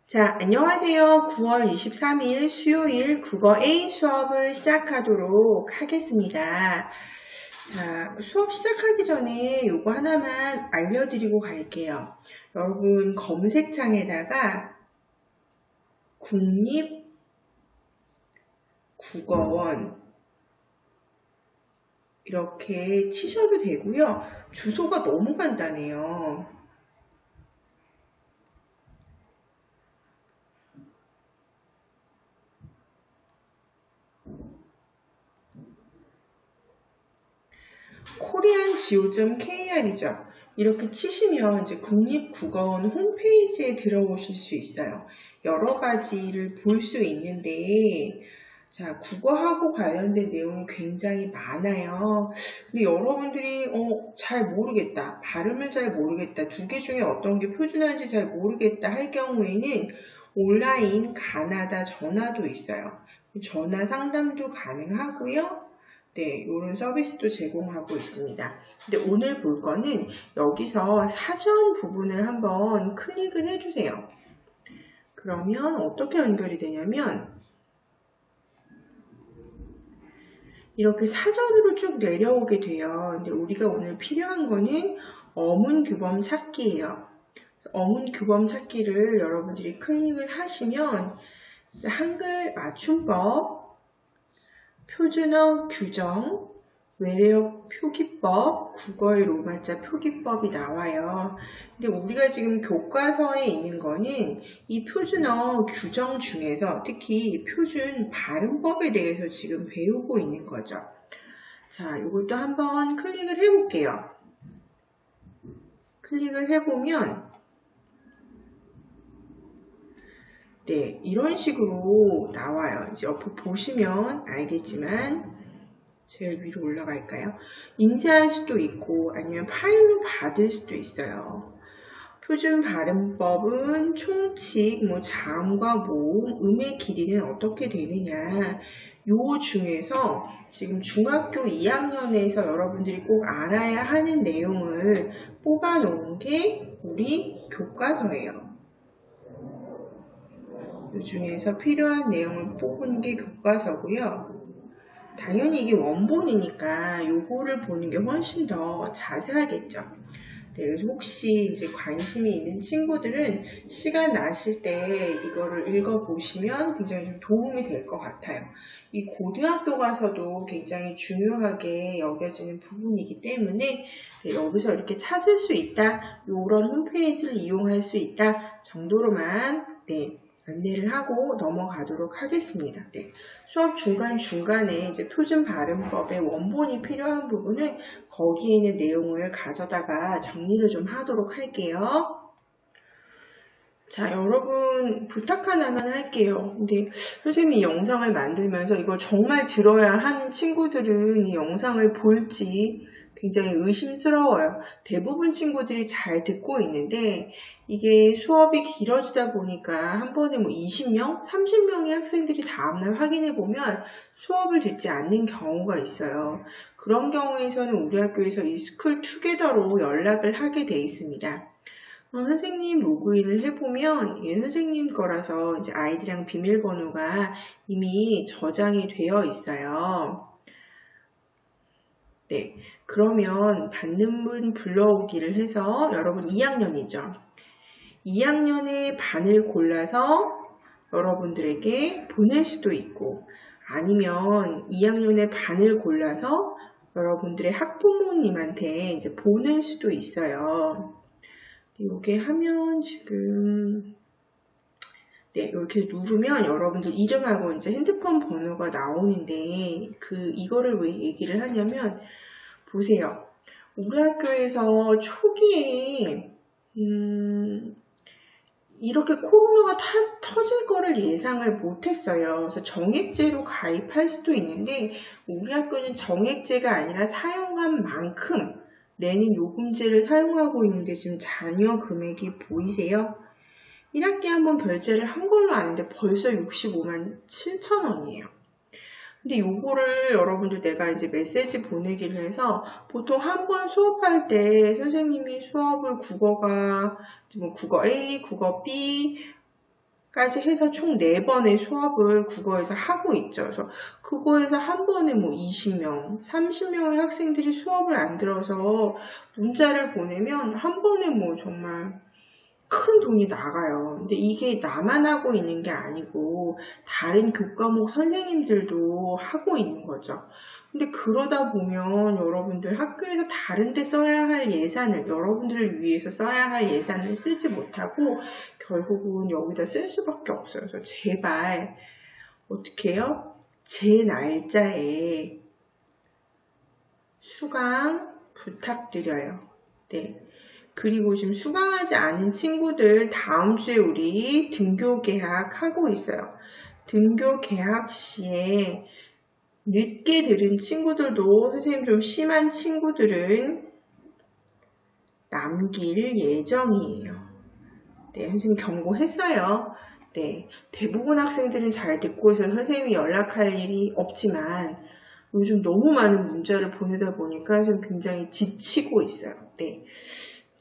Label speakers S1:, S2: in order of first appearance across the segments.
S1: 자, 안녕하세요. 9월 23일 수요일 국어 A 수업을 시작하도록 하겠습니다. 자, 수업 시작하기 전에 요거 하나만 알려드리고 갈게요. 여러분 검색창에다가 국립국어원 이렇게 치셔도 되고요. 주소가 너무 간단해요. koreangeo.kr이죠. 이렇게 치시면 이제 국립국어원 홈페이지에 들어오실 수 있어요. 여러 가지를 볼 수 있는데, 자, 국어하고 관련된 내용이 굉장히 많아요. 근데 여러분들이 잘 모르겠다, 발음을 잘 모르겠다, 두 개 중에 어떤 게 표준어인지 잘 모르겠다 할 경우에는 온라인 가나다 전화도 있어요. 전화 상담도 가능하고요. 네, 이런 서비스도 제공하고 있습니다. 근데 오늘 볼 거는 여기서 사전 부분을 한번 클릭을 해주세요. 그러면 어떻게 연결이 되냐면 이렇게 사전으로 쭉 내려오게 돼요. 근데 우리가 오늘 필요한 거는 어문규범 찾기예요. 어문규범 찾기를 여러분들이 클릭을 하시면 한글 맞춤법, 표준어 규정, 외래어 표기법, 국어의 로마자 표기법이 나와요. 근데 우리가 지금 교과서에 있는 거는 이 표준어 규정 중에서 특히 표준 발음법에 대해서 지금 배우고 있는 거죠. 자, 이것도 한번 클릭을 해볼게요. 클릭을 해보면 네, 이런 식으로 나와요. 이제 옆에 보시면 알겠지만 제일 위로 올라갈까요? 인쇄할 수도 있고 아니면 파일로 받을 수도 있어요. 표준 발음법은 총칙, 자음과 모음, 음의 길이는 어떻게 되느냐. 요 중에서 지금 중학교 2학년에서 여러분들이 꼭 알아야 하는 내용을 뽑아 놓은 게 우리 교과서예요. 이 중에서 필요한 내용을 뽑은 게 교과서고요. 당연히 이게 원본이니까 요거를 보는 게 훨씬 더 자세하겠죠. 네, 그래서 혹시 이제 관심이 있는 친구들은 시간 나실 때 이거를 읽어보시면 굉장히 좀 도움이 될 것 같아요. 이 고등학교 가서도 굉장히 중요하게 여겨지는 부분이기 때문에 네, 여기서 이렇게 찾을 수 있다, 이런 홈페이지를 이용할 수 있다 정도로만 안내를 하고 넘어가도록 하겠습니다. 네. 수업 중간중간에 이제 표준 발음법의 원본이 필요한 부분은 거기에 있는 내용을 가져다가 정리를 좀 하도록 할게요. 자, 여러분 부탁 하나만 할게요. 근데 선생님이 영상을 만들면서 이걸 정말 들어야 하는 친구들은 이 영상을 볼지 굉장히 의심스러워요. 대부분 친구들이 잘 듣고 있는데 이게 수업이 길어지다 보니까 한 번에 20명, 30명의 학생들이 다음날 확인해 보면 수업을 듣지 않는 경우가 있어요. 그런 경우에서는 우리 학교에서 이 스쿨 투게더로 연락을 하게 돼 있습니다. 선생님 로그인을 해보면 선생님 거라서 이제 아이들이랑 비밀번호가 이미 저장이 되어 있어요. 네, 그러면 받는 분 불러오기를 해서 여러분 2학년이죠. 2학년의 반을 골라서 여러분들에게 보낼 수도 있고 아니면 2학년의 반을 골라서 여러분들의 학부모님한테 이제 보낼 수도 있어요. 이게 하면 지금 이렇게 누르면 여러분들 이름하고 이제 핸드폰 번호가 나오는데 이거를 왜 얘기를 하냐면 보세요. 우리 학교에서 초기에 이렇게 코로나가 터질 거를 예상을 못했어요. 그래서 정액제로 가입할 수도 있는데 우리 학교는 정액제가 아니라 사용한 만큼 내는 요금제를 사용하고 있는데 지금 자녀 금액이 보이세요? 1학기 한번 결제를 한 걸로 아는데 벌써 65만 7천 원이에요. 근데 요거를 여러분들 내가 이제 메시지 보내기를 해서 보통 한 번 수업할 때 선생님이 수업을 국어가 국어 A, 국어 B, 까지 해서 총 4번의 수업을 국어에서 하고 있죠. 그래서 그거에서 한 번에 뭐 20명, 30명의 학생들이 수업을 안 들어서 문자를 보내면 한 번에 뭐 정말 큰 돈이 나가요. 근데 이게 나만 하고 있는 게 아니고 다른 교과목 선생님들도 하고 있는 거죠. 근데 그러다 보면 여러분들 학교에서 다른 데 써야 할 예산을, 여러분들을 위해서 써야 할 예산을 쓰지 못하고 결국은 여기다 쓸 수밖에 없어요. 그래서 제발 어떻게 해요? 제 날짜에 수강 부탁드려요. 네. 그리고 지금 수강하지 않은 친구들 다음 주에 우리 등교 개학하고 있어요. 등교 개학 시에 늦게 들은 친구들도 선생님 좀 심한 친구들은 남길 예정이에요. 네, 선생님 경고했어요. 네, 대부분 학생들은 잘 듣고 있어서 선생님이 연락할 일이 없지만 요즘 너무 많은 문자를 보내다 보니까 좀 굉장히 지치고 있어요. 네,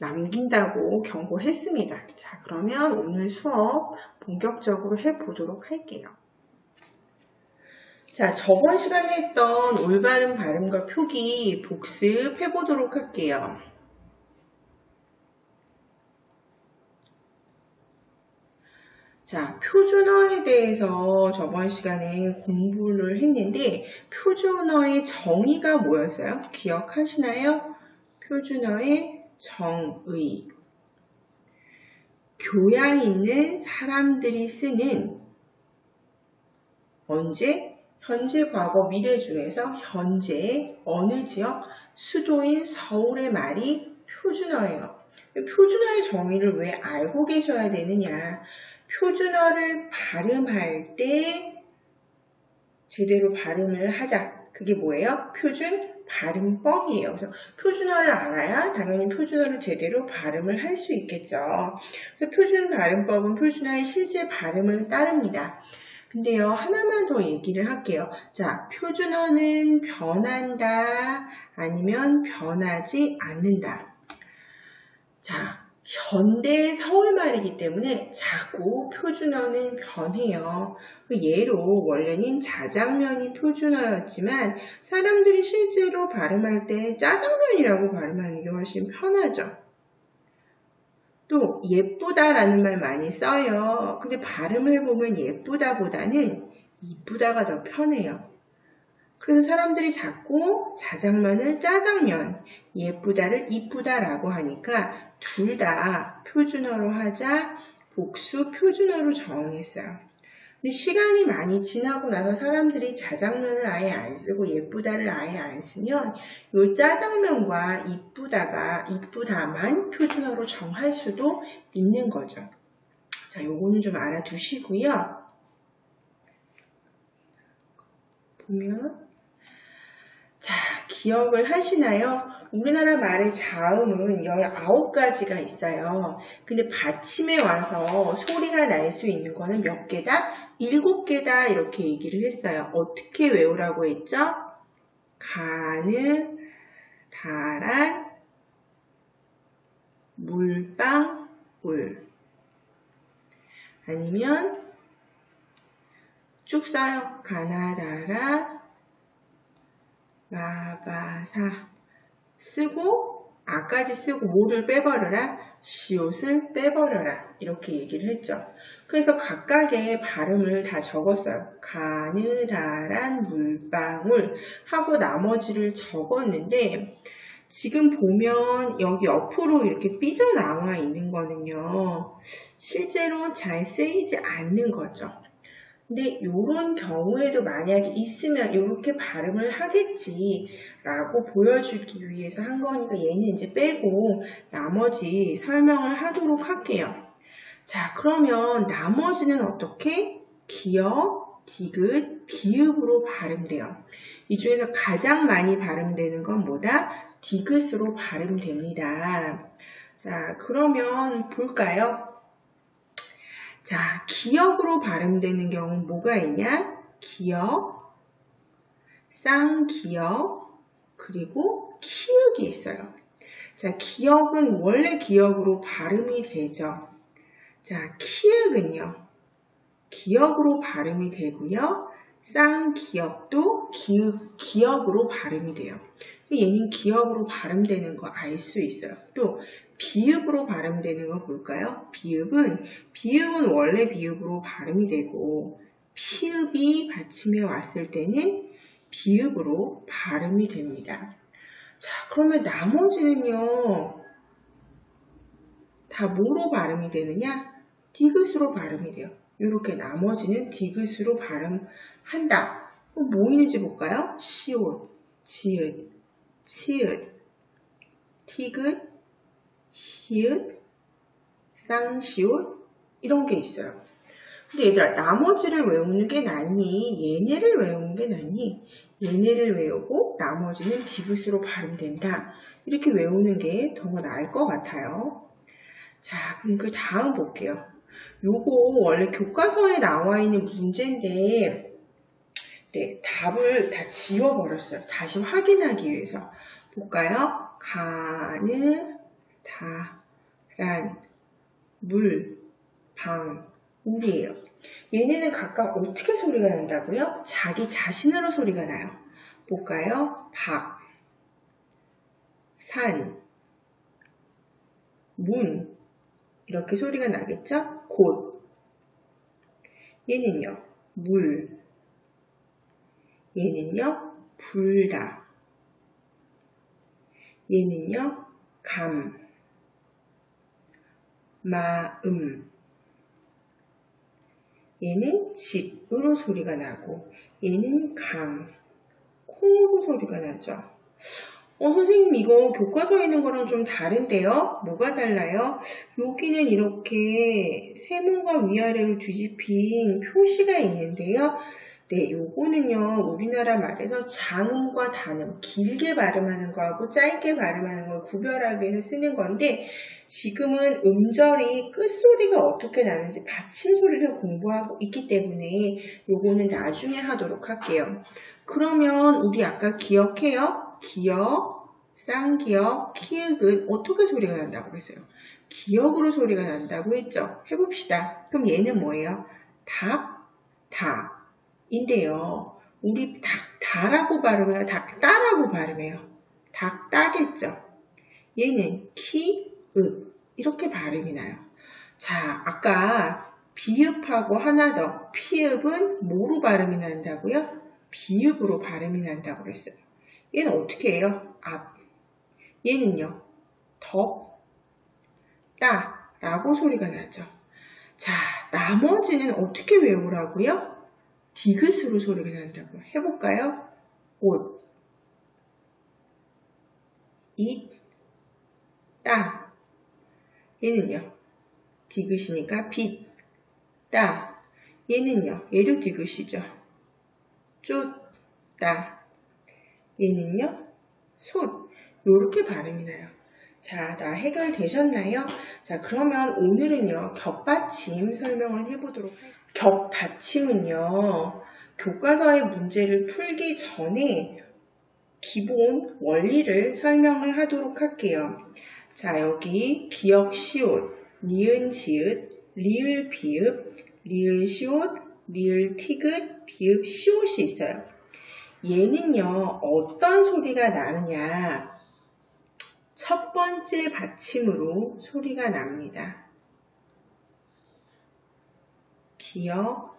S1: 남긴다고 경고했습니다. 자, 그러면 오늘 수업 본격적으로 해보도록 할게요. 자, 저번 시간에 했던 올바른 발음과 표기 복습해 보도록 할게요. 자, 표준어에 대해서 저번 시간에 공부를 했는데 표준어의 정의가 뭐였어요? 기억하시나요? 표준어의 정의. 교양 있는 사람들이 쓰는 언제? 현재, 과거, 미래 중에서 현재 어느 지역? 수도인 서울의 말이 표준어예요. 표준어의 정의를 왜 알고 계셔야 되느냐? 표준어를 발음할 때 제대로 발음을 하자. 그게 뭐예요? 표준 발음법이에요. 그래서 표준어를 알아야 당연히 표준어를 제대로 발음을 할 수 있겠죠. 그래서 표준 발음법은 표준어의 실제 발음을 따릅니다. 근데요, 하나만 더 얘기를 할게요. 자, 표준어는 변한다, 아니면 변하지 않는다. 자, 현대 서울말이기 때문에 자꾸 표준어는 변해요. 예로 원래는 자장면이 표준어였지만 사람들이 실제로 발음할 때 짜장면이라고 발음하는 게 훨씬 편하죠. 또 예쁘다라는 말 많이 써요. 근데 발음을 해보면 예쁘다보다는 이쁘다가 더 편해요. 그래서 사람들이 자꾸 자장면을 짜장면, 예쁘다를 이쁘다라고 하니까 둘 다 표준어로 하자 복수 표준어로 정했어요. 근데 시간이 많이 지나고 나서 사람들이 자장면을 아예 안 쓰고 예쁘다를 아예 안 쓰면 요 짜장면과 이쁘다만 표준어로 정할 수도 있는 거죠. 자, 요거는 좀 알아두시고요. 보면 자, 기억을 하시나요? 우리나라 말의 자음은 19가지가 있어요. 근데 받침에 와서 소리가 날 수 있는 거는 몇 개다? 7개다 이렇게 얘기를 했어요. 어떻게 외우라고 했죠? 가느다란 물방울 아니면 쭉 써요. 가나다라 마바사 쓰고 아까지 쓰고 뭐를 빼버려라? 시옷을 빼버려라 이렇게 얘기를 했죠. 그래서 각각의 발음을 다 적었어요. 가느다란 물방울 하고 나머지를 적었는데 지금 보면 여기 옆으로 이렇게 삐져나와 있는 거는요. 실제로 잘 쓰이지 않는 거죠. 근데 이런 경우에도 만약에 있으면 이렇게 발음을 하겠지라고 보여주기 위해서 한 거니까 얘는 이제 빼고 나머지 설명을 하도록 할게요. 자, 그러면 나머지는 어떻게? 기역, 디귿, 비읍으로 발음돼요. 이 중에서 가장 많이 발음되는 건 뭐다? 디귿으로 발음됩니다. 자, 그러면 볼까요? 자, 기역으로 발음되는 경우는 뭐가 있냐? 기역, 쌍기역, 그리고 키읔이 있어요. 자, 기역은 원래 기역으로 발음이 되죠. 자, 키읔은요. 기역으로 발음이 되고요. 쌍기역도 기역으로 발음이 돼요. 얘는 기역으로 발음되는 거 알 수 있어요. 또 비읍으로 발음되는 거 볼까요? 비읍은 원래 비읍으로 발음이 되고 피읍이 받침에 왔을 때는 비읍으로 발음이 됩니다. 자, 그러면 나머지는요. 다 뭐로 발음이 되느냐? 디귿으로 발음이 돼요. 이렇게 나머지는 디귿으로 발음한다. 뭐 있는지 볼까요? 시옷, 지읒, 치읒, 티귿, 히읗, 쌍시옷 이런 게 있어요. 근데 얘들아 나머지를 외우는 게 낫니? 얘네를 외우는 게 낫니? 얘네를 외우고 나머지는 디귿으로 발음된다. 이렇게 외우는 게 더 나을 것 같아요. 자, 그럼 그 다음 볼게요. 요거 원래 교과서에 나와 있는 문제인데 네, 답을 다 지워버렸어요. 다시 확인하기 위해서. 볼까요? 가느, 다란, 물, 방, 우리예요. 얘네는 각각 어떻게 소리가 난다고요? 자기 자신으로 소리가 나요. 볼까요? 박, 산, 문 이렇게 소리가 나겠죠? 곳. 얘는요. 물. 얘는요. 불다. 얘는요. 감. 마음. 얘는 집으로 소리가 나고 얘는 강. 콩으로 소리가 나죠. 선생님 이거 교과서에 있는 거랑 좀 다른데요? 뭐가 달라요? 여기는 이렇게 세모가 위아래로 뒤집힌 표시가 있는데요. 네, 요거는요 우리나라 말에서 장음과 단음, 길게 발음하는 거하고 짧게 발음하는 걸 구별하기 위해서 쓰는 건데 지금은 음절이 끝소리가 어떻게 나는지 받침 소리를 공부하고 있기 때문에 요거는 나중에 하도록 할게요. 그러면 우리 아까 기억해요? 기역, 쌍기역, 키읔은 어떻게 소리가 난다고 했어요? 기역으로 소리가 난다고 했죠? 해봅시다. 그럼 얘는 뭐예요? 닭, 다 인데요. 우리 다라고 발음해요? 닭다라고 발음해요? 닭다겠죠? 얘는 키읔 이렇게 발음이 나요. 자, 아까 비읍하고 하나 더 피읍은 뭐로 발음이 난다고요? 비읍으로 발음이 난다고 그랬어요. 얘는 어떻게 해요? 앞. 얘는요. 덕, 따 라고 소리가 나죠. 자, 나머지는 어떻게 외우라고요? 디귿으로 소리가 난다고 해볼까요? 옷, 잇, 따. 얘는요. 디귿이니까 빛, 따. 얘는요. 얘도 디귿이죠. 쫓, 따. 얘는요. 솥. 요렇게 발음이 나요. 자, 다 해결되셨나요? 자, 그러면 오늘은요. 격받침 설명을 해보도록 할게요. 격받침은요. 교과서의 문제를 풀기 전에 기본 원리를 설명을 하도록 할게요. 자, 여기 기역 시옷, 니은 지읒, 리을 비읍, 리을 시옷, 리을 티귿, 비읍 시옷이 있어요. 얘는요, 어떤 소리가 나느냐? 첫 번째 받침으로 소리가 납니다. 기역,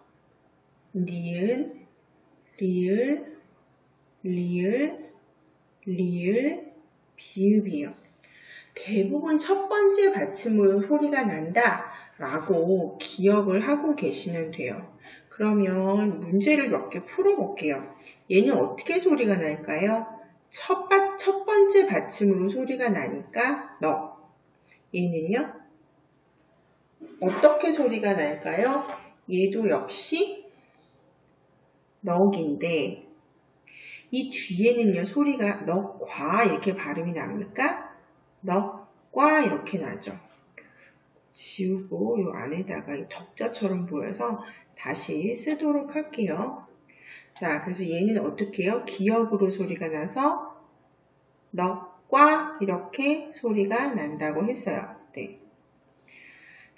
S1: 니은, 리을, 리을, 리을, 비읍이요. 대부분 첫 번째 받침으로 소리가 난다 라고 기억을 하고 계시면 돼요. 그러면 문제를 몇 개 풀어볼게요. 얘는 어떻게 소리가 날까요? 첫 번째 받침으로 소리가 나니까 너. 얘는요? 어떻게 소리가 날까요? 얘도 역시 넉인데 이 뒤에는요 소리가 넉과 이렇게 발음이 납니까? 넉과 이렇게 나죠. 지우고 이 안에다가 이 덕자처럼 보여서 다시 쓰도록 할게요. 자, 그래서 얘는 어떻게 해요? 기역으로 소리가 나서 넉과 이렇게 소리가 난다고 했어요. 네.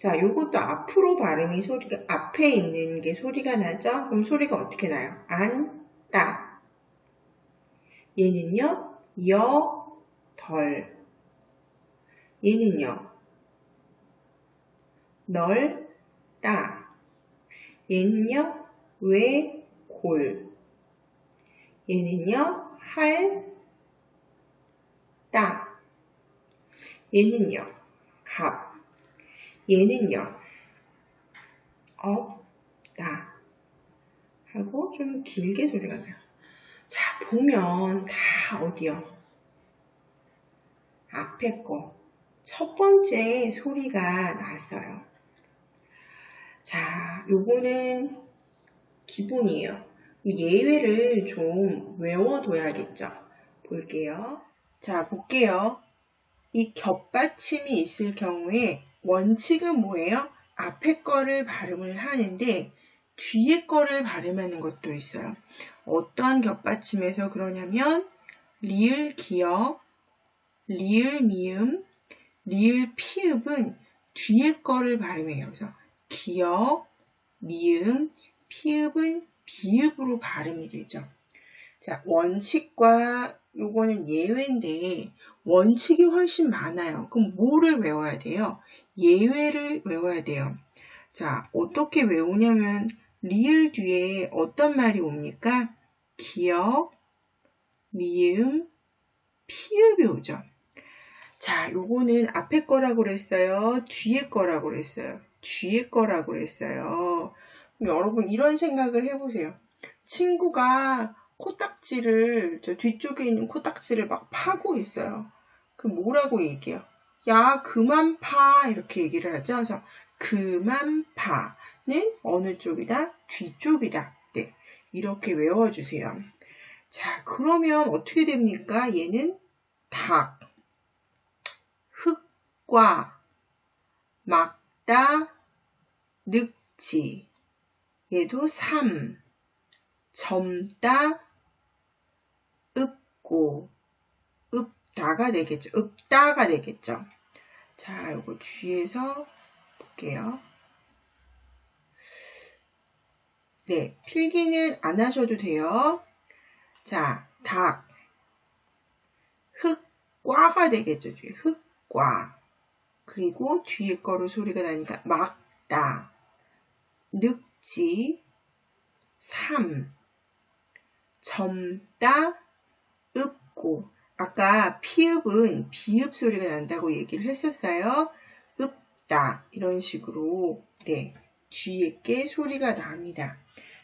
S1: 자, 요것도 앞으로 발음이 소리가, 앞에 있는 게 소리가 나죠? 그럼 소리가 어떻게 나요? 안, 따. 얘는요, 여, 덜. 얘는요, 널, 따. 얘는요, 왜, 골. 얘는요, 할, 따. 얘는요, 갑. 얘는요, 다 하고 좀 길게 소리가 나요. 자, 보면 다 어디요? 앞에 거. 첫 번째 소리가 났어요. 자, 요거는 기본이에요. 예외를 좀 외워둬야겠죠? 볼게요. 자, 볼게요. 이 겹받침이 있을 경우에 원칙은 뭐예요? 앞에 거를 발음을 하는데 뒤에 거를 발음하는 것도 있어요. 어떠한 겹받침에서 그러냐면 리을 기역, 리을 미음, 리을 피읍은 뒤에 거를 발음해요. 그래서 기역, 미음, 피읍은 비읍으로 발음이 되죠. 자, 원칙과 요거는 예외인데 원칙이 훨씬 많아요. 그럼 뭐를 외워야 돼요? 예외를 외워야 돼요. 자, 어떻게 외우냐면 리을 뒤에 어떤 말이 옵니까? 기역, 미음, 피읍이 오죠. 자, 요거는 앞에 거라고 그랬어요? 뒤에 거라고 그랬어요? 뒤에 거라고 그랬어요. 그럼 여러분 이런 생각을 해보세요. 친구가 코딱지를, 저 뒤쪽에 있는 코딱지를 막 파고 있어요. 그럼 뭐라고 얘기해요? 야, 그만 파. 이렇게 얘기를 하죠. 그래서 그만 파는 어느 쪽이다? 뒤쪽이다. 네, 이렇게 외워주세요. 자, 그러면 어떻게 됩니까? 얘는 닭, 흑과, 막다, 늑지. 얘도 삼, 점다, 읍고, 읍다가 되겠죠. 읍다가 되겠죠. 자, 요거 뒤에서 볼게요. 네, 필기는 안 하셔도 돼요. 자, 닭, 흑과가 되겠죠. 뒤에 흑과. 그리고 뒤에 거로 소리가 나니까 막다, 늑지, 삼, 점다, 읍고. 아까 피읍은 비읍 소리가 난다고 얘기를 했었어요. 읍다 이런 식으로 네, 뒤에 게 소리가 납니다.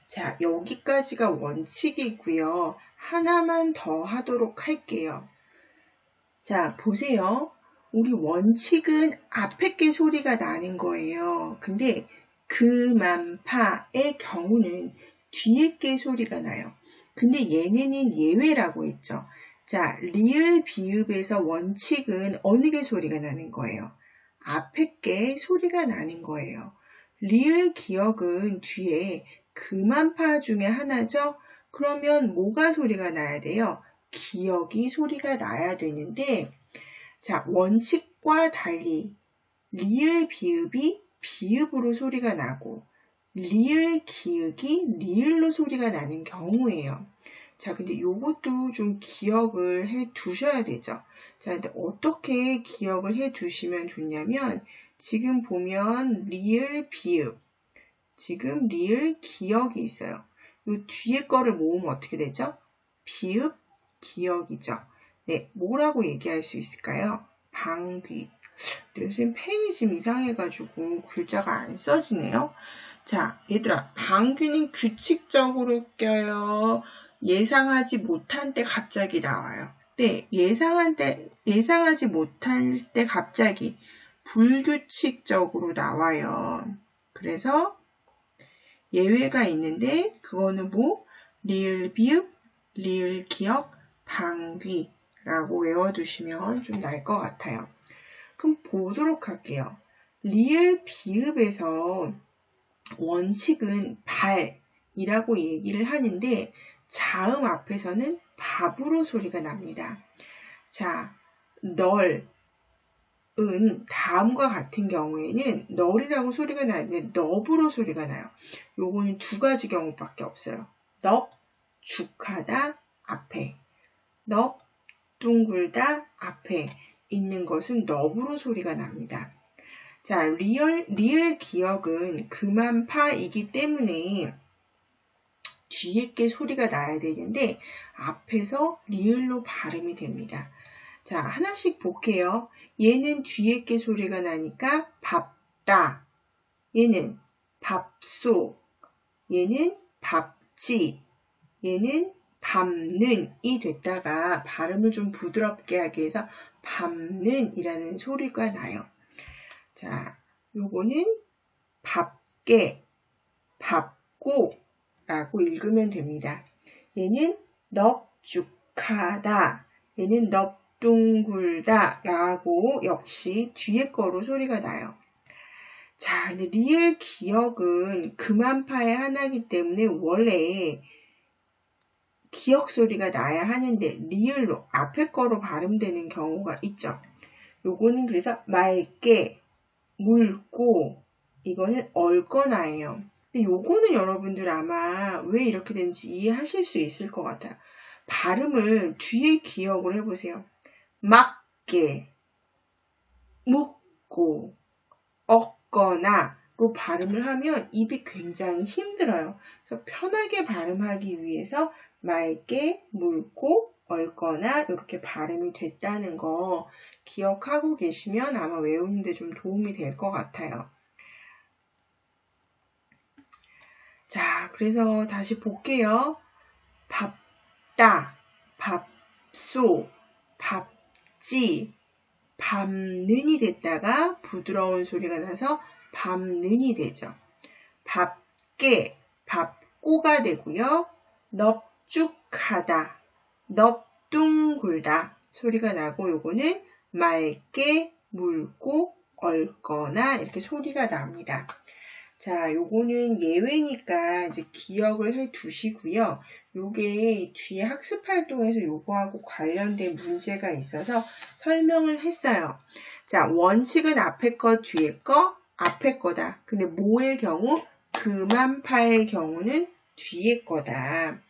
S1: 자, 여기까지가 원칙이고요. 하나만 더 하도록 할게요. 자, 보세요. 우리 원칙은 앞에 게 소리가 나는 거예요. 근데 그만파의 경우는 뒤에 게 소리가 나요. 근데 얘네는 예외라고 했죠. 자, 리을 비읍에서 원칙은 어느 게 소리가 나는 거예요? 앞에 게 소리가 나는 거예요. 리을 기역은 뒤에 그만파 중에 하나죠? 그러면 뭐가 소리가 나야 돼요? 기역이 소리가 나야 되는데, 자, 원칙과 달리 리을 비읍이 비읍으로 소리가 나고 리을 기역이 리을로 소리가 나는 경우예요. 자, 근데 요것도 좀 기억을 해 두셔야 되죠. 자, 근데 어떻게 기억을 해 두시면 좋냐면 지금 보면 리을 비읍, 지금 리을 기역이 있어요. 요 뒤에 거를 모으면 어떻게 되죠? 비읍 기역이죠. 네, 뭐라고 얘기할 수 있을까요? 방귀. 네, 선생님 펜이 지금 이상해가지고 글자가 안 써지네요. 자, 얘들아, 방귀는 규칙적으로 껴요. 예상하지 못한 때 갑자기 나와요. 네, 예상하지 못할 때 갑자기 불규칙적으로 나와요. 그래서 예외가 있는데 그거는 뭐? 리을 비읍, 리을 기역, 방귀라고 외워두시면 좀 나을 것 같아요. 그럼 보도록 할게요. 리을 비읍에서 원칙은 발이라고 얘기를 하는데 자음 앞에서는 밥으로 소리가 납니다. 자, 널, 다음과 같은 경우에는 널이라고 소리가 나는데 넙으로 소리가 나요. 요거는 두 가지 경우밖에 없어요. 넙, 죽하다, 앞에. 넙, 둥글다, 앞에 있는 것은 넙으로 소리가 납니다. 자, 리을 기억은 금한파이기 때문에 뒤에 게 소리가 나야 되는데 앞에서 리을로 발음이 됩니다. 자, 하나씩 볼게요. 얘는 뒤에 게 소리가 나니까 밥다. 얘는 밥소. 얘는 밥지. 얘는 밟는이 됐다가 발음을 좀 부드럽게 하기 위해서 밟는 이라는 소리가 나요. 자, 요거는 밥게, 밥고 라고 읽으면 됩니다. 얘는 넙죽하다. 얘는 넙둥글다 라고 역시 뒤에 거로 소리가 나요. 자, 근데 리을 기억은 금한파의 하나이기 때문에 원래 기억 소리가 나야 하는데 리을로 앞에 거로 발음되는 경우가 있죠. 요거는 그래서 맑게, 묽고 이거는 얽거나예요. 근데 요거는 여러분들 아마 왜 이렇게 되는지 이해하실 수 있을 것 같아요. 발음을 뒤에 기억을 해보세요. 막게, 묻고, 얽거나로 발음을 하면 입이 굉장히 힘들어요. 그래서 편하게 발음하기 위해서 맑게, 묽고, 얽거나 이렇게 발음이 됐다는 거 기억하고 계시면 아마 외우는데 좀 도움이 될 것 같아요. 자, 그래서 다시 볼게요. 밥다, 밥소, 밥지, 밟는이 됐다가 부드러운 소리가 나서 밟는이 되죠. 밥게, 밥꼬가 되고요. 넙죽하다, 넙둥굴다 소리가 나고 요거는 맑게, 묽고, 얽거나 이렇게 소리가 납니다. 자, 요거는 예외니까 이제 기억을 해 두시고요. 요게 뒤에 학습활동에서 요거하고 관련된 문제가 있어서 설명을 했어요. 자, 원칙은 앞에 거, 뒤에 거, 앞에 거다. 근데 모의 경우, 금한파의 경우는 뒤에 거다.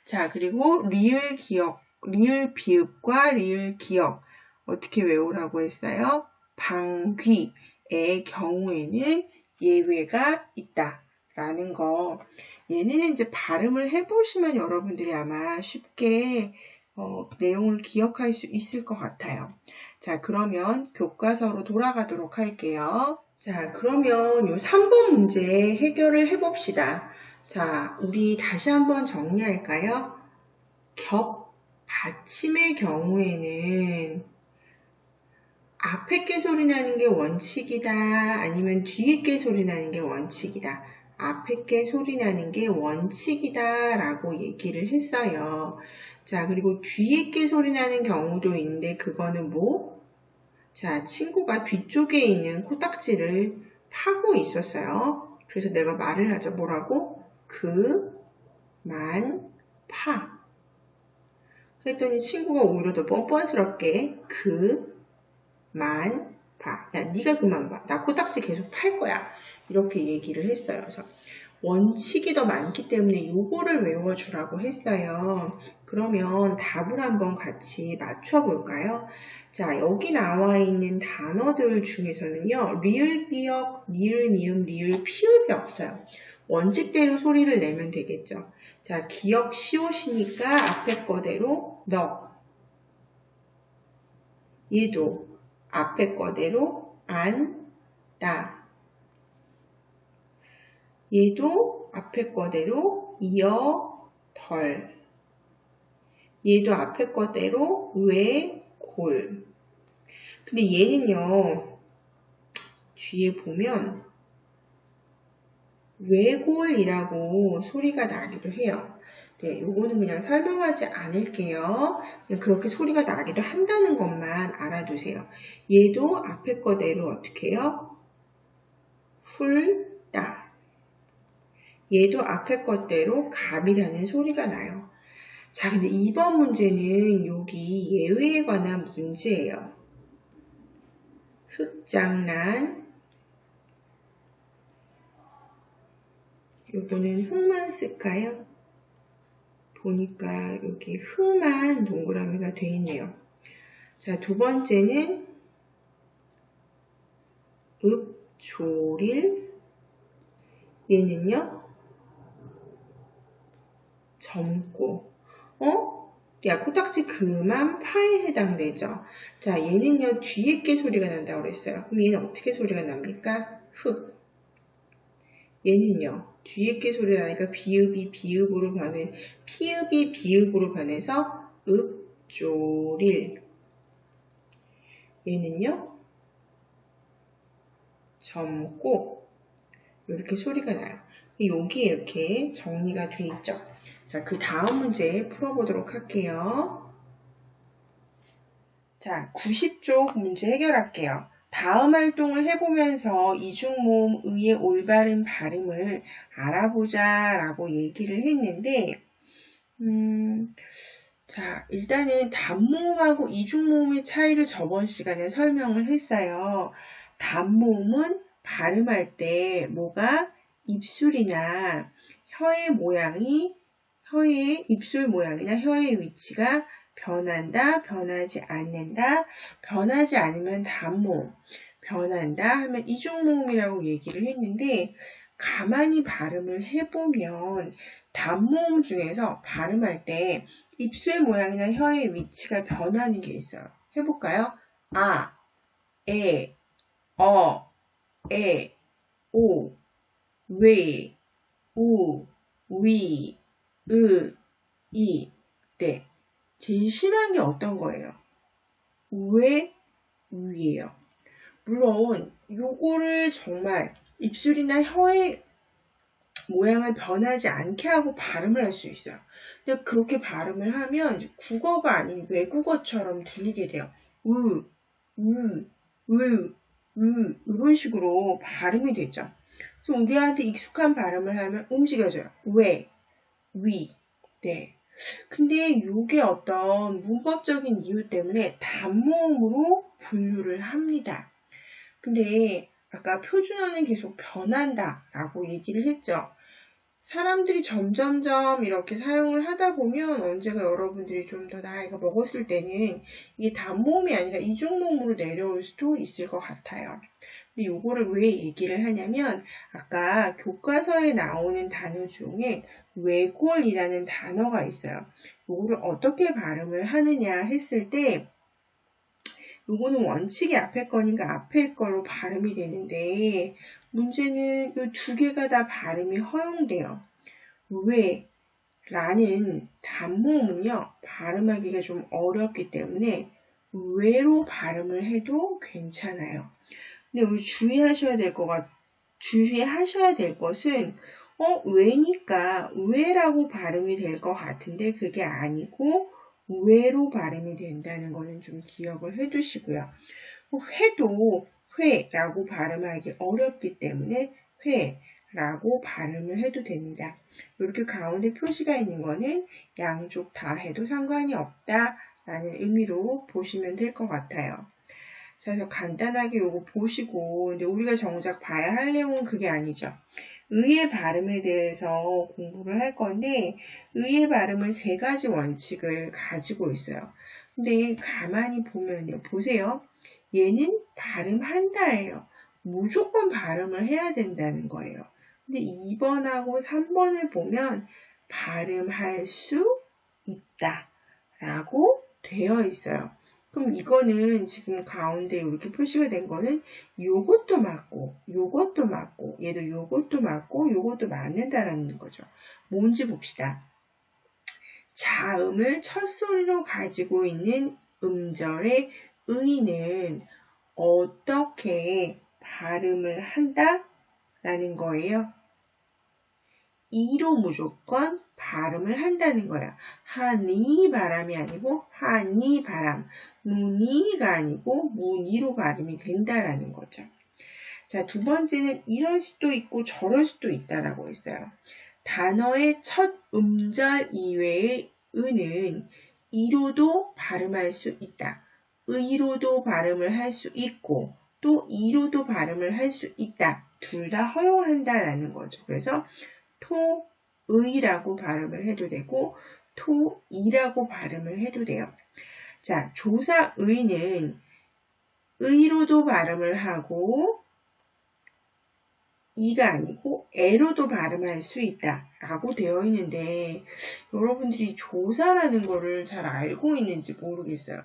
S1: 자, 그리고 리을 기억, 리을 비읍과 리을 기억 어떻게 외우라고 했어요? 방귀의 경우에는 예외가 있다라는 거. 얘는 이제 발음을 해보시면 여러분들이 아마 쉽게 내용을 기억할 수 있을 것 같아요. 자, 그러면 교과서로 돌아가도록 할게요. 자, 그러면 요 3번 문제 해결을 해봅시다. 자, 우리 다시 한번 정리할까요? 격 받침의 경우에는 앞에 게 소리 나는 게 원칙이다. 아니면 뒤에 게 소리 나는 게 원칙이다. 앞에 게 소리 나는 게 원칙이다. 라고 얘기를 했어요. 자, 그리고 뒤에 게 소리 나는 경우도 있는데 그거는 뭐? 자, 친구가 뒤쪽에 있는 코딱지를 파고 있었어요. 그래서 내가 말을 하자. 뭐라고? 파. 했더니 친구가 오히려 더 뻔뻔스럽게 파. 야, 네가 그만 봐. 나 코딱지 계속 팔 거야. 이렇게 얘기를 했어요. 그래서 원칙이 더 많기 때문에 요거를 외워주라고 했어요. 그러면 답을 한번 같이 맞춰볼까요? 자, 여기 나와 있는 단어들 중에서는요. 리을 비역, 리을 미음, 리을 피읍이 없어요. 원칙대로 소리를 내면 되겠죠. 자, 기억 시옷이니까 앞에 거대로 너. 얘도 앞에 거대로 안다. 얘도 앞에 거대로 이어 덜. 얘도 앞에 거대로 왜 골. 근데 얘는요. 뒤에 보면 외골이라고 소리가 나기도 해요. 네, 요거는 그냥 설명하지 않을게요. 그냥 그렇게 소리가 나기도 한다는 것만 알아두세요. 얘도 앞에 거대로 어떻게 해요? 훌다. 얘도 앞에 것대로 갑이라는 소리가 나요. 자, 근데 이번 문제는 여기 예외에 관한 문제예요. 흑장난. 요거는 흑만 쓸까요? 보니까 여기 흑만 동그라미가 되어 있네요. 자, 두 번째는 읍조릴. 얘는요, 젊고. 야, 코딱지 그만 파에 해당되죠. 자, 얘는요, 뒤에 게 소리가 난다고 그랬어요. 그럼 얘는 어떻게 소리가 납니까? 흑. 얘는요, 뒤에 게 소리가 나니까 비읍이 비읍으로 변해, 피읍이 비읍으로 변해서 읍조릴. 얘는요, 젊고. 이렇게 소리가 나요. 여기에 이렇게 정리가 돼 있죠. 자, 그 다음 문제 풀어보도록 할게요. 자, 90쪽 문제 해결할게요. 다음 활동을 해보면서 이중모음 의의 올바른 발음을 알아보자 라고 얘기를 했는데, 자, 일단은 단모음하고 이중모음의 차이를 저번 시간에 설명을 했어요. 단모음은 발음할 때 뭐가 입술이나 혀의 모양이 혀의 입술 모양이나 혀의 위치가 변한다, 변하지 않는다, 변하지 않으면 단모음, 변한다 하면 이중모음이라고 얘기를 했는데 가만히 발음을 해보면 단모음 중에서 발음할 때 입술 모양이나 혀의 위치가 변하는 게 있어요. 해볼까요? 아, 에, 에, 오, 왜, 우, 위, 이. 네. 제일 심한 게 어떤 거예요? 왜, 위예요. 물론 요거를 정말 입술이나 혀의 모양을 변하지 않게 하고 발음을 할 수 있어요. 근데 그렇게 발음을 하면 이제 국어가 아닌 외국어처럼 들리게 돼요. 이런 식으로 발음이 되죠. 그래서 우리한테 익숙한 발음을 하면 움직여져요. 왜, 위. 네. 근데 이게 어떤 문법적인 이유 때문에 단모음으로 분류를 합니다. 근데 아까 표준어는 계속 변한다 라고 얘기를 했죠. 사람들이 점점점 이렇게 사용을 하다 보면 언제가 여러분들이 좀 더 나이가 먹었을 때는 이게 단모음이 아니라 이중모음으로 내려올 수도 있을 것 같아요. 근데 요거를 왜 얘기를 하냐면 아까 교과서에 나오는 단어 중에 외골이라는 단어가 있어요. 요거를 어떻게 발음을 하느냐 했을 때 요거는 원칙이 앞에 거니까 앞에 걸로 발음이 되는데 문제는 이 두 개가 다 발음이 허용돼요. 왜? 라는 단모음은요 발음하기가 좀 어렵기 때문에 왜로 발음을 해도 괜찮아요. 근데 우리 주의하셔야 될 것은 왜니까 왜라고 발음이 될 것 같은데 그게 아니고 왜로 발음이 된다는 거는 좀 기억을 해두시고요. 회도 회라고 발음하기 어렵기 때문에 회라고 발음을 해도 됩니다. 이렇게 가운데 표시가 있는 거는 양쪽 다 해도 상관이 없다라는 의미로 보시면 될 것 같아요. 자, 그래서 간단하게 요거 보시고, 근데 우리가 정작 봐야 할 내용은 그게 아니죠. 의의 발음에 대해서 공부를 할 건데, 의의 발음은 세 가지 원칙을 가지고 있어요. 근데 가만히 보면요. 보세요. 얘는 발음한다예요. 무조건 발음을 해야 된다는 거예요. 근데 2번하고 3번을 보면 발음할 수 있다 라고 되어 있어요. 그럼 이거는 지금 가운데 이렇게 표시가 된 거는 요것도 맞고 요것도 맞고 얘도 요것도 맞고 요것도 맞는다라는 거죠. 뭔지 봅시다. 자음을 첫 소리로 가지고 있는 음절의 의는 어떻게 발음을 한다? 라는 거예요. 이로 무조건 발음을 한다는 거야. 하니 바람이 아니고 하니 바람. 무니가 아니고 무니로 발음이 된다라는 거죠. 자, 두 번째는 이럴 수도 있고 저럴 수도 있다라고 했어요. 단어의 첫 음절 이외의 은은 이로도 발음할 수 있다. 의로도 발음을 할 수 있고 또 이로도 발음을 할 수 있다. 둘 다 허용한다라는 거죠. 그래서 토의라고 발음을 해도 되고 토이라고 발음을 해도 돼요. 자, 조사의는 의로도 발음을 하고 이가 아니고 에로도 발음할 수 있다 라고 되어 있는데 여러분들이 조사라는 거를 잘 알고 있는지 모르겠어요.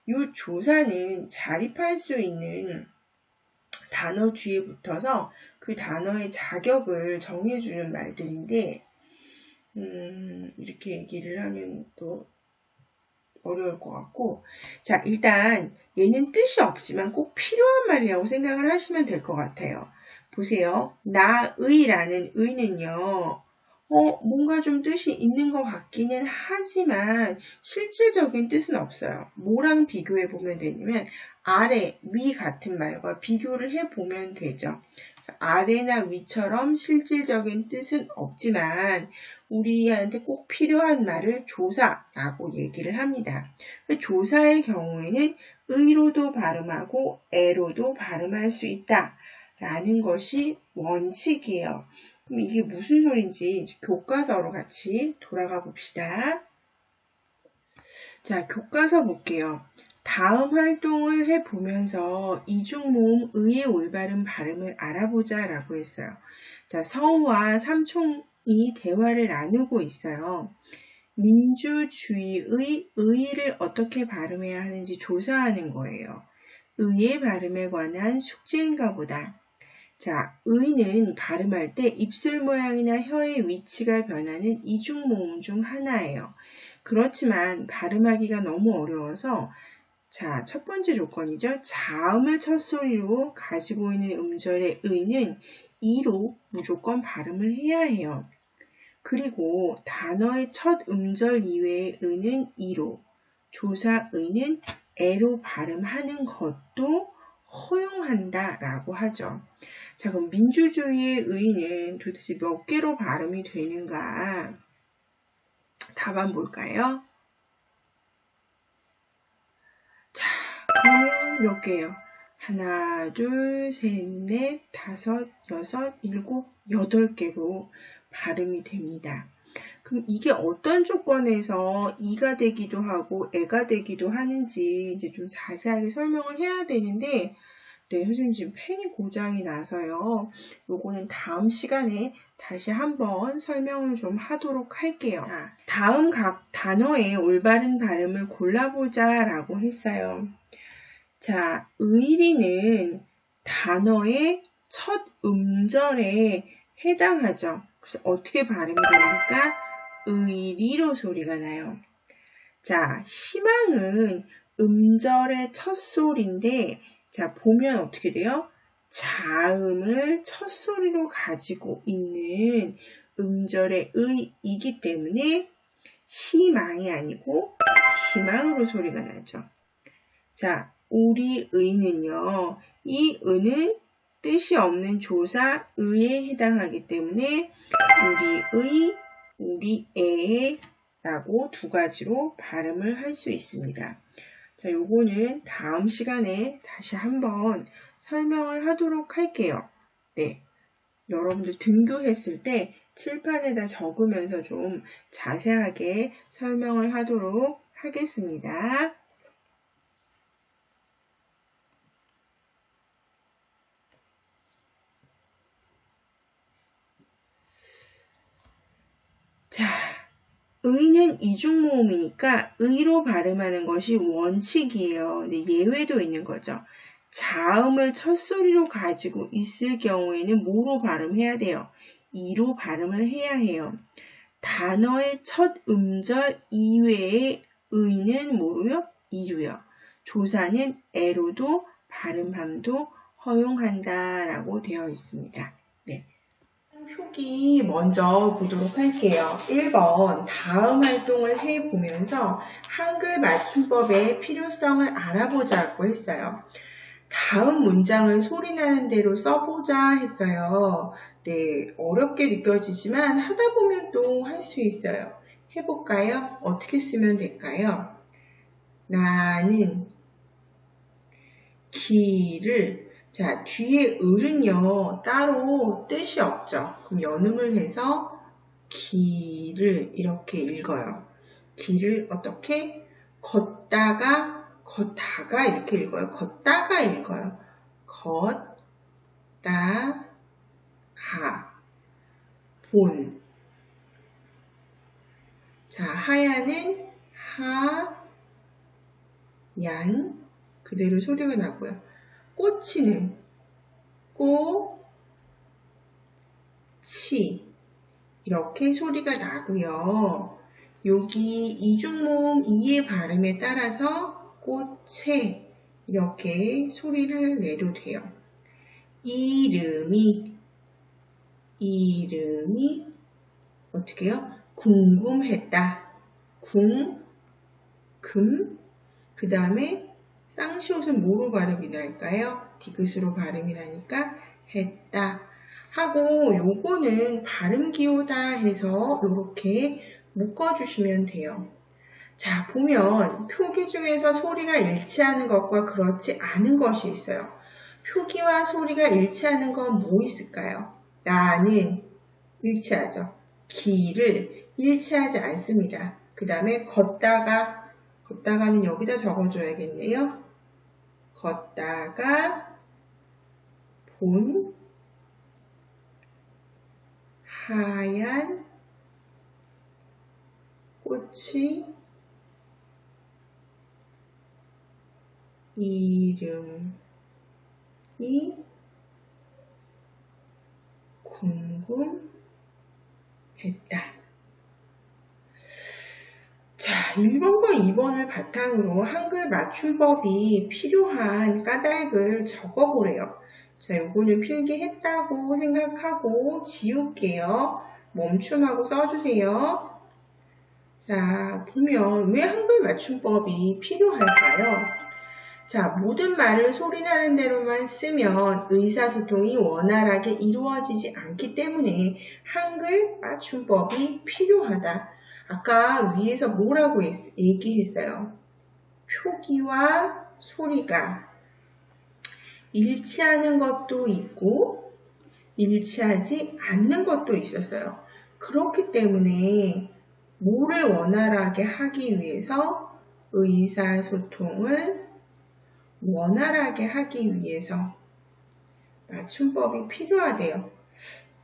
S1: 이 조사는 자립할 수 있는 단어 뒤에 붙어서 그 단어의 자격을 정해주는 말들인데 이렇게 얘기를 하면 또 어려울 것 같고, 자, 일단 얘는 뜻이 없지만 꼭 필요한 말이라고 생각을 하시면 될 것 같아요. 보세요. 나의라는 의는요, 뭔가 좀 뜻이 있는 것 같기는 하지만 실질적인 뜻은 없어요. 뭐랑 비교해 보면 되냐면 아래, 위 같은 말과 비교를 해 보면 되죠. 아래나 위처럼 실질적인 뜻은 없지만 우리한테 꼭 필요한 말을 조사라고 얘기를 합니다. 조사의 경우에는 의로도 발음하고 에로도 발음할 수 있다 라는 것이 원칙이에요. 그럼 이게 무슨 소린지 교과서로 같이 돌아가 봅시다. 자, 교과서 볼게요. 다음 활동을 해보면서 이중모음 의의 올바른 발음을 알아보자 라고 했어요. 자, 서우와 삼총이 대화를 나누고 있어요. 민주주의의 의를 어떻게 발음해야 하는지 조사하는 거예요. 의의 발음에 관한 숙제인가 보다. 자, 의는 발음할 때 입술 모양이나 혀의 위치가 변하는 이중모음 중 하나예요. 그렇지만 발음하기가 너무 어려워서 자, 첫 번째 조건이죠. 자음을 첫 소리로 가지고 있는 음절의 의는 이로 무조건 발음을 해야 해요. 그리고 단어의 첫 음절 이외의 의는 이로, 조사의는 에로 발음하는 것도 허용한다 라고 하죠. 자, 그럼 민주주의의 의는 도대체 몇 개로 발음이 되는가? 답안 볼까요? 자, 그러면 몇 개요? 하나, 둘, 셋, 넷, 다섯, 여섯, 일곱, 8개로 발음이 됩니다. 그럼 이게 어떤 조건에서 이가 되기도 하고 애가 되기도 하는지 이제 좀 자세하게 설명을 해야 되는데, 네, 선생님 지금 펜이 고장이 나서요. 요거는 다음 시간에 다시 한번 설명을 좀 하도록 할게요. 자, 다음 각 단어의 올바른 발음을 골라보자 라고 했어요. 자, 의리는 단어의 첫 음절에 해당하죠. 그래서 어떻게 발음이 됩니까? 의리로 소리가 나요. 자, 희망은 음절의 첫 소리인데 자, 보면 어떻게 돼요? 자음을 첫 소리로 가지고 있는 음절의 의이기 때문에 희망이 아니고 희망으로 소리가 나죠. 자, 우리 의는요. 이 의는 뜻이 없는 조사 의에 해당하기 때문에 우리의, 우리애 라고 두 가지로 발음을 할 수 있습니다. 자, 요거는 다음 시간에 다시 한번 설명을 하도록 할게요. 네. 여러분들 등교했을 때 칠판에다 적으면서 좀 자세하게 설명을 하도록 하겠습니다. 자, 의는 이중모음이니까 의로 발음하는 것이 원칙이에요. 근데 예외도 있는 거죠. 자음을 첫 소리로 가지고 있을 경우에는 뭐로 발음해야 돼요? 이로 발음을 해야 해요. 단어의 첫 음절 이외의 의는 뭐로요? 이로요. 조사는 에로도 발음함도 허용한다라고 되어 있습니다. 네. 표기 먼저 보도록 할게요. 1번 다음 활동을 해보면서 한글 맞춤법의 필요성을 알아보자고 했어요. 다음 문장을 소리나는 대로 써보자 했어요. 네, 어렵게 느껴지지만 하다 보면 또 할 수 있어요. 해볼까요? 어떻게 쓰면 될까요? 나는 기를. 자, 뒤에 을은요, 따로 뜻이 없죠. 그럼 연음을 해서 기를 이렇게 읽어요. 기를 어떻게? 걷다가 이렇게 읽어요. 걷다가 읽어요. 걷다가 본. 자, 하얀은 하얀 그대로 소리가 나고요. 꼬치는 꼬치 이렇게 소리가 나고요. 여기 이중모음 이의 발음에 따라서 꼬채 이렇게 소리를 내도 돼요. 이름이 어떻게 해요? 궁금했다. 그 다음에 쌍시옷은 뭐로 발음이 날까요? 디귿으로 발음이 나니까 했다 하고, 요거는 발음 기호다 해서 이렇게 묶어주시면 돼요. 자, 보면 표기 중에서 소리가 일치하는 것과 그렇지 않은 것이 있어요. 표기와 소리가 일치하는 건 뭐 있을까요? 나는 일치하죠. 기를 일치하지 않습니다. 그 다음에 걷다가는 여기다 적어줘야겠네요. 걷다가 본 하얀 꽃이 이름이 궁금했다. 자, 1번과 2번을 바탕으로 한글 맞춤법이 필요한 까닭을 적어보래요. 자, 요거는 필기했다고 생각하고 지울게요. 멈춤하고 써주세요. 자, 보면 왜 한글 맞춤법이 필요할까요? 자, 모든 말을 소리나는 대로만 쓰면 의사소통이 원활하게 이루어지지 않기 때문에 한글 맞춤법이 필요하다. 아까 위에서 뭐라고 얘기했어요? 표기와 소리가 일치하는 것도 있고 일치하지 않는 것도 있었어요. 그렇기 때문에 뭐를 원활하게 하기 위해서 의사소통을 원활하게 하기 위해서 맞춤법이 필요하대요.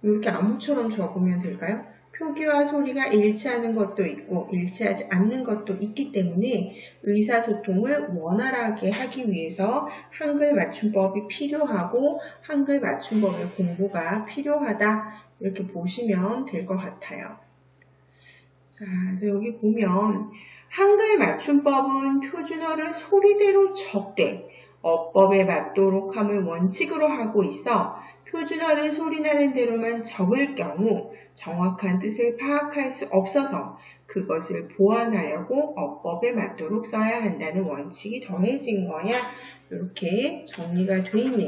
S1: 이렇게 아무처럼 적으면 될까요? 표기와 소리가 일치하는 것도 있고 일치하지 않는 것도 있기 때문에 의사소통을 원활하게 하기 위해서 한글 맞춤법이 필요하고 한글 맞춤법의 공부가 필요하다. 이렇게 보시면 될 것 같아요. 자, 그래서 여기 보면 한글 맞춤법은 표준어를 소리대로 적되 어법에 맞도록 함을 원칙으로 하고 있어 표준어를 소리나는 대로만 적을 경우 정확한 뜻을 파악할 수 없어서 그것을 보완하려고 어법에 맞도록 써야 한다는 원칙이 더해진 거야. 이렇게 정리가 돼 있네요.